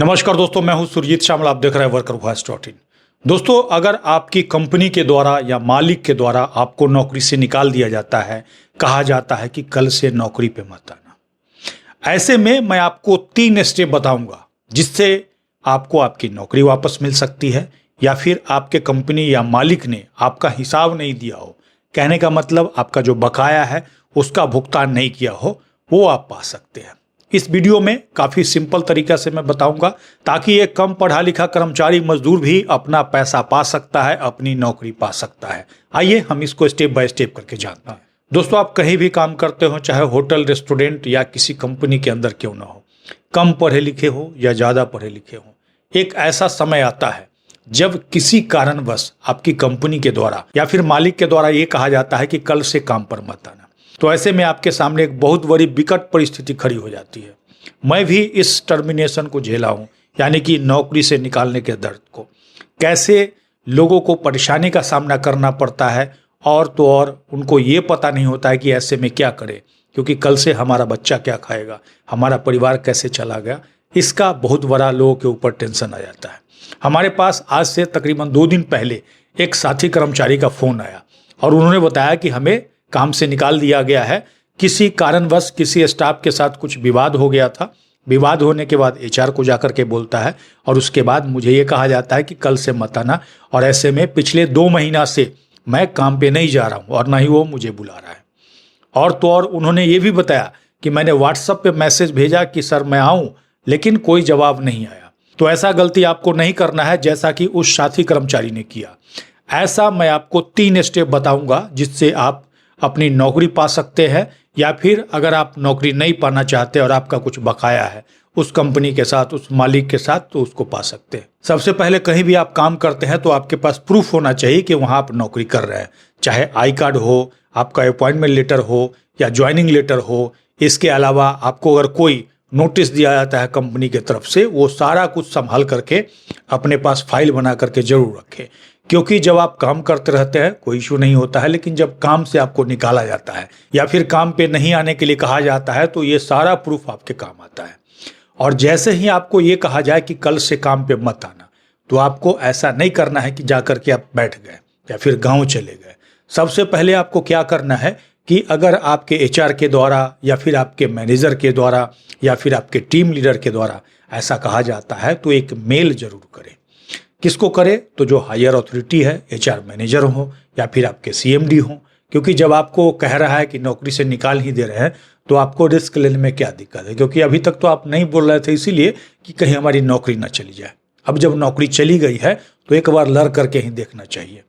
नमस्कार दोस्तों, मैं हूं सुरजीत श्यामल। आप देख रहे हैं वर्कर वॉइस डॉट इन। दोस्तों, अगर आपकी कंपनी के द्वारा या मालिक के द्वारा आपको नौकरी से निकाल दिया जाता है, कहा जाता है कि कल से नौकरी पे मत आना, ऐसे में मैं आपको 3 स्टेप बताऊंगा जिससे आपको आपकी नौकरी वापस मिल सकती है, या फिर आपके कंपनी या मालिक ने आपका हिसाब नहीं दिया हो, कहने का मतलब आपका जो बकाया है उसका भुगतान नहीं किया हो, वो आप पा सकते हैं। इस वीडियो में काफ़ी सिंपल तरीका से मैं बताऊंगा ताकि एक कम पढ़ा लिखा कर्मचारी मजदूर भी अपना पैसा पा सकता है, अपनी नौकरी पा सकता है। आइए हम इसको स्टेप बाय स्टेप करके जानते हैं। दोस्तों, आप कहीं भी काम करते हो, चाहे होटल, रेस्टोरेंट या किसी कंपनी के अंदर क्यों ना हो, कम पढ़े लिखे हो या ज़्यादा पढ़े लिखे हो, एक ऐसा समय आता है जब किसी कारणवश आपकी कंपनी के द्वारा या फिर मालिक के द्वारा ये कहा जाता है कि कल से काम पर मत आना। तो ऐसे में आपके सामने एक बहुत बड़ी विकट परिस्थिति खड़ी हो जाती है। मैं भी इस टर्मिनेशन को झेला हूँ, यानी कि नौकरी से निकालने के दर्द को। कैसे लोगों को परेशानी का सामना करना पड़ता है, और तो और उनको ये पता नहीं होता है कि ऐसे में क्या करें, क्योंकि कल से हमारा बच्चा क्या खाएगा, हमारा परिवार कैसे चला गया, इसका बहुत बड़ा लोगों के ऊपर टेंशन आ जाता है। हमारे पास आज से तकरीबन 2 दिन पहले एक साथी कर्मचारी का फ़ोन आया और उन्होंने बताया कि हमें काम से निकाल दिया गया है। किसी कारणवश किसी स्टाफ के साथ कुछ विवाद हो गया था। विवाद होने के बाद एचआर को जाकर के बोलता है और उसके बाद मुझे ये कहा जाता है कि कल से मत आना। और ऐसे में पिछले 2 महीना से मैं काम पे नहीं जा रहा हूँ और ना ही वो मुझे बुला रहा है। और तो और उन्होंने ये भी बताया कि मैंने व्हाट्सएप पे मैसेज भेजा कि सर मैं आऊँ, लेकिन कोई जवाब नहीं आया। तो ऐसा गलती आपको नहीं करना है जैसा कि उस साथी कर्मचारी ने किया। ऐसा मैं आपको 3 स्टेप बताऊंगा जिससे आप अपनी नौकरी पा सकते हैं, या फिर अगर आप नौकरी नहीं पाना चाहते और आपका कुछ बकाया है उस कंपनी के साथ, उस मालिक के साथ, तो उसको पा सकते हैं। सबसे पहले, कहीं भी आप काम करते हैं तो आपके पास प्रूफ होना चाहिए कि वहाँ आप नौकरी कर रहे हैं, चाहे आई कार्ड हो, आपका अपॉइंटमेंट लेटर हो या ज्वाइनिंग लेटर हो। इसके अलावा आपको अगर कोई नोटिस दिया जाता है कंपनी की तरफ से, वो सारा कुछ संभाल करके अपने पास फाइल बना करके जरूर रखें, क्योंकि जब आप काम करते रहते हैं कोई इशू नहीं होता है, लेकिन जब काम से आपको निकाला जाता है या फिर काम पे नहीं आने के लिए कहा जाता है तो ये सारा प्रूफ आपके काम आता है। और जैसे ही आपको ये कहा जाए कि कल से काम पे मत आना, तो आपको ऐसा नहीं करना है कि जाकर के आप बैठ गए या फिर गाँव चले गए। सबसे पहले आपको क्या करना है कि अगर आपके एचआर के द्वारा या फिर आपके मैनेजर के द्वारा या फिर आपके टीम लीडर के द्वारा ऐसा कहा जाता है तो एक मेल जरूर करें। किसको करें? तो जो हायर अथॉरिटी है, एचआर मैनेजर हो या फिर आपके सीएमडी हो, क्योंकि जब आपको कह रहा है कि नौकरी से निकाल ही दे रहे हैं तो आपको रिस्क लेने में क्या दिक्कत है, क्योंकि अभी तक तो आप नहीं बोल रहे थे इसीलिए कि कहीं हमारी नौकरी ना चली जाए। अब जब नौकरी चली गई है तो एक बार लड़ करके ही देखना चाहिए।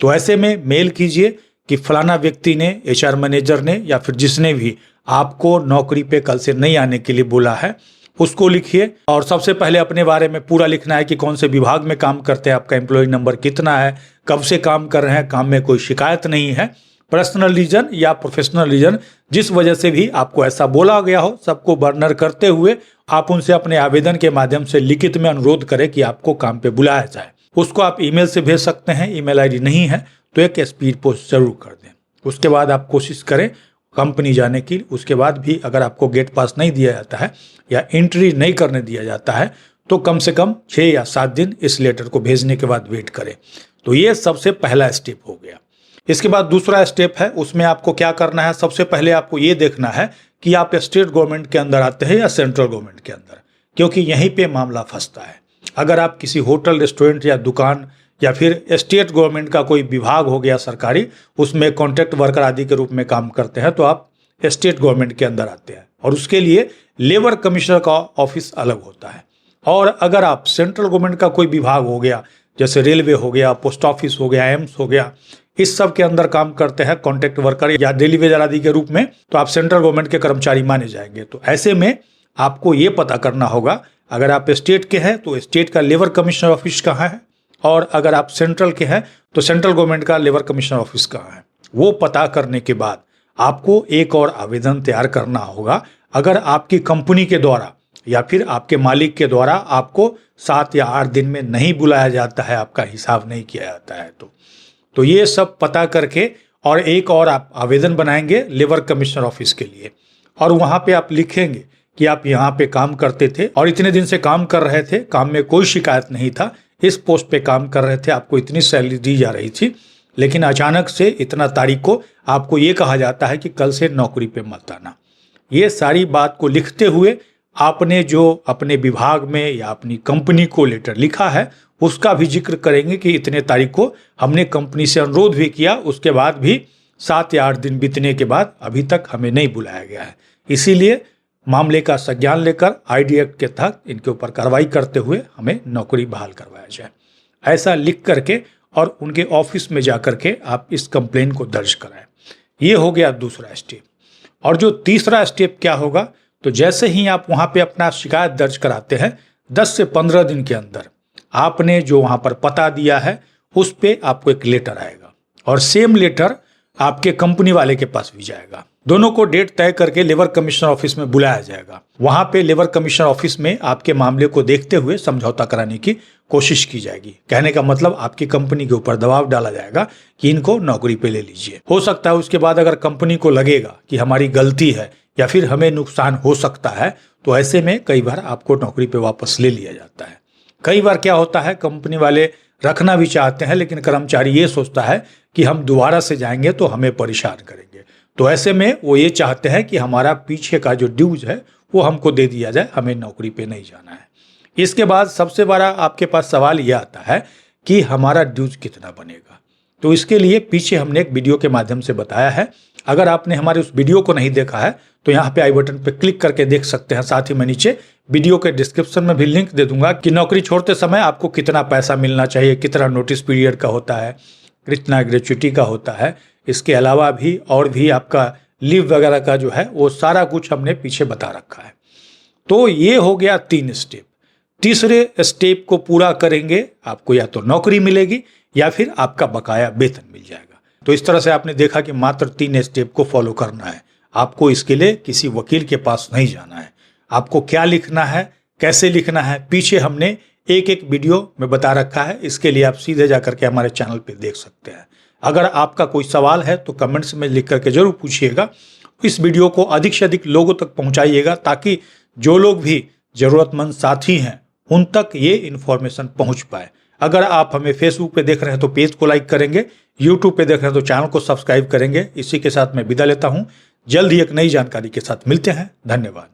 तो ऐसे में मेल कीजिए कि फलाना व्यक्ति ने, एचआर मैनेजर ने या फिर जिसने भी आपको नौकरी पे कल से नहीं आने के लिए बोला है, उसको लिखिए। और सबसे पहले अपने बारे में पूरा लिखना है कि कौन से विभाग में काम करते हैं, आपका एम्प्लॉय नंबर कितना है, कब से काम कर रहे हैं, काम में कोई शिकायत नहीं है, पर्सनल रीजन या प्रोफेशनल रीजन जिस वजह से भी आपको ऐसा बोला गया हो, सबको बर्नर करते हुए आप उनसे अपने आवेदन के माध्यम से लिखित में अनुरोध करें कि आपको काम पे बुलाया जाए। उसको आप ईमेल से भेज सकते हैं, ईमेल आईडी नहीं है तो एक स्पीड पोस्ट जरूर कर दें। उसके बाद आप कोशिश करें कंपनी जाने की। उसके बाद भी अगर आपको गेट पास नहीं दिया जाता है या एंट्री नहीं करने दिया जाता है तो कम से कम 6 या 7 दिन इस लेटर को भेजने के बाद वेट करें। तो ये सबसे पहला स्टेप हो गया। इसके बाद दूसरा स्टेप है, उसमें आपको क्या करना है। सबसे पहले आपको ये देखना है कि आप स्टेट गवर्नमेंट के अंदर आते हैं या सेंट्रल गवर्नमेंट के अंदर, क्योंकि यहीं पे मामला फंसता है। अगर आप किसी होटल, रेस्टोरेंट या दुकान या फिर स्टेट गवर्नमेंट का कोई विभाग हो गया सरकारी, उसमें कॉन्ट्रैक्ट वर्कर आदि के रूप में काम करते हैं, तो आप स्टेट गवर्नमेंट के अंदर आते हैं और उसके लिए लेबर कमिश्नर का ऑफिस अलग होता है। और अगर आप सेंट्रल गवर्नमेंट का कोई विभाग हो गया, जैसे रेलवे हो गया, पोस्ट ऑफिस हो गया, एम्स हो गया, इस सब के अंदर काम करते हैं कॉन्ट्रैक्ट वर्कर या डेली वेजर आदि के रूप में, तो आप सेंट्रल गवर्नमेंट के कर्मचारी माने जाएंगे। तो ऐसे में आपको ये पता करना होगा, अगर आप स्टेट के हैं तो स्टेट का लेबर कमिश्नर ऑफिस कहाँ है, और अगर आप सेंट्रल के हैं तो सेंट्रल गवर्नमेंट का लेबर कमिश्नर ऑफिस कहाँ है। वो पता करने के बाद आपको एक और आवेदन तैयार करना होगा। अगर आपकी कंपनी के द्वारा या फिर आपके मालिक के द्वारा आपको 7 या 8 दिन में नहीं बुलाया जाता है, आपका हिसाब नहीं किया जाता है, तो ये सब पता करके और एक और आप आवेदन बनाएंगे लेबर कमिश्नर ऑफिस के लिए, और वहाँ पे आप लिखेंगे कि आप यहाँ पे काम करते थे और इतने दिन से काम कर रहे थे, काम में कोई शिकायत नहीं था, इस पोस्ट पे काम कर रहे थे, आपको इतनी सैलरी दी जा रही थी, लेकिन अचानक से इतना तारीख को आपको ये कहा जाता है कि कल से नौकरी पे मत आना। ये सारी बात को लिखते हुए आपने जो अपने विभाग में या अपनी कंपनी को लेटर लिखा है उसका भी जिक्र करेंगे कि इतने तारीख को हमने कंपनी से अनुरोध भी किया, उसके बाद भी 7 या 8 दिन बीतने के बाद अभी तक हमें नहीं बुलाया गया है। इसीलिए मामले का संज्ञान लेकर आईडी एक्ट के तहत इनके ऊपर कार्रवाई करते हुए हमें नौकरी बहाल करवाया जाए, ऐसा लिख करके और उनके ऑफिस में जा करके आप इस कंप्लेन को दर्ज कराएं। ये हो गया दूसरा स्टेप। और जो तीसरा स्टेप क्या होगा, तो जैसे ही आप वहाँ पे अपना शिकायत दर्ज कराते हैं 10 से 15 दिन के अंदर आपने जो वहाँ पर पता दिया है उस पे आपको एक लेटर आएगा और सेम लेटर आपके कंपनी वाले के पास भी जाएगा। दोनों को डेट तय करके लेबर कमीशनर ऑफिस में बुलाया जाएगा। वहां पे लेबर कमीशनर ऑफिस में आपके मामले को देखते हुए समझौता कराने की कोशिश की जाएगी। कहने का मतलब आपकी कंपनी के ऊपर दबाव डाला जाएगा कि इनको नौकरी पे ले लीजिए। हो सकता है उसके बाद अगर कंपनी को लगेगा कि हमारी गलती है या फिर हमें नुकसान हो सकता है, तो ऐसे में कई बार आपको नौकरी पे वापस ले लिया जाता है। कई बार क्या होता है, कंपनी वाले रखना भी चाहते हैं लेकिन कर्मचारी ये सोचता है कि हम दोबारा से जाएंगे तो हमें परेशान करेंगे, तो ऐसे में वो ये चाहते हैं कि हमारा पीछे का जो ड्यूज है वो हमको दे दिया जाए, हमें नौकरी पे नहीं जाना है। इसके बाद सबसे बड़ा आपके पास सवाल ये आता है कि हमारा ड्यूज कितना बनेगा। तो इसके लिए पीछे हमने एक वीडियो के माध्यम से बताया है। अगर आपने हमारे उस वीडियो को नहीं देखा है तो यहाँ पे आई बटन पे क्लिक करके देख सकते हैं। साथ ही मैं नीचे वीडियो के डिस्क्रिप्शन में भी लिंक दे दूंगा कि नौकरी छोड़ते समय आपको कितना पैसा मिलना चाहिए, कितना नोटिस पीरियड का होता है, कितना ग्रेच्युटी का होता है। इसके अलावा भी और भी आपका लीव वगैरह का जो है वो सारा कुछ हमने पीछे बता रखा है। तो ये हो गया 3 स्टेप। तीसरे स्टेप को पूरा करेंगे आपको या तो नौकरी मिलेगी या फिर आपका बकाया वेतन मिल जाएगा। तो इस तरह से आपने देखा कि मात्र 3 स्टेप को फॉलो करना है। आपको इसके लिए किसी वकील के पास नहीं जाना है। आपको क्या लिखना है, कैसे लिखना है, पीछे हमने एक वीडियो में बता रखा है। इसके लिए आप सीधे जाकर के हमारे चैनल पे देख सकते हैं। अगर आपका कोई सवाल है तो कमेंट्स में लिख करके जरूर पूछिएगा। इस वीडियो को अधिक से अधिक लोगों तक पहुंचाइएगा ताकि जो लोग भी जरूरतमंद साथी हैं उन तक ये इन्फॉर्मेशन पहुंच पाए। अगर आप हमें फेसबुक पे देख रहे हैं तो पेज को लाइक करेंगे, यूट्यूब पे देख रहे हैं तो चैनल को सब्सक्राइब करेंगे। इसी के साथ मैं विदा लेता हूं। जल्द ही एक नई जानकारी के साथ मिलते हैं। धन्यवाद।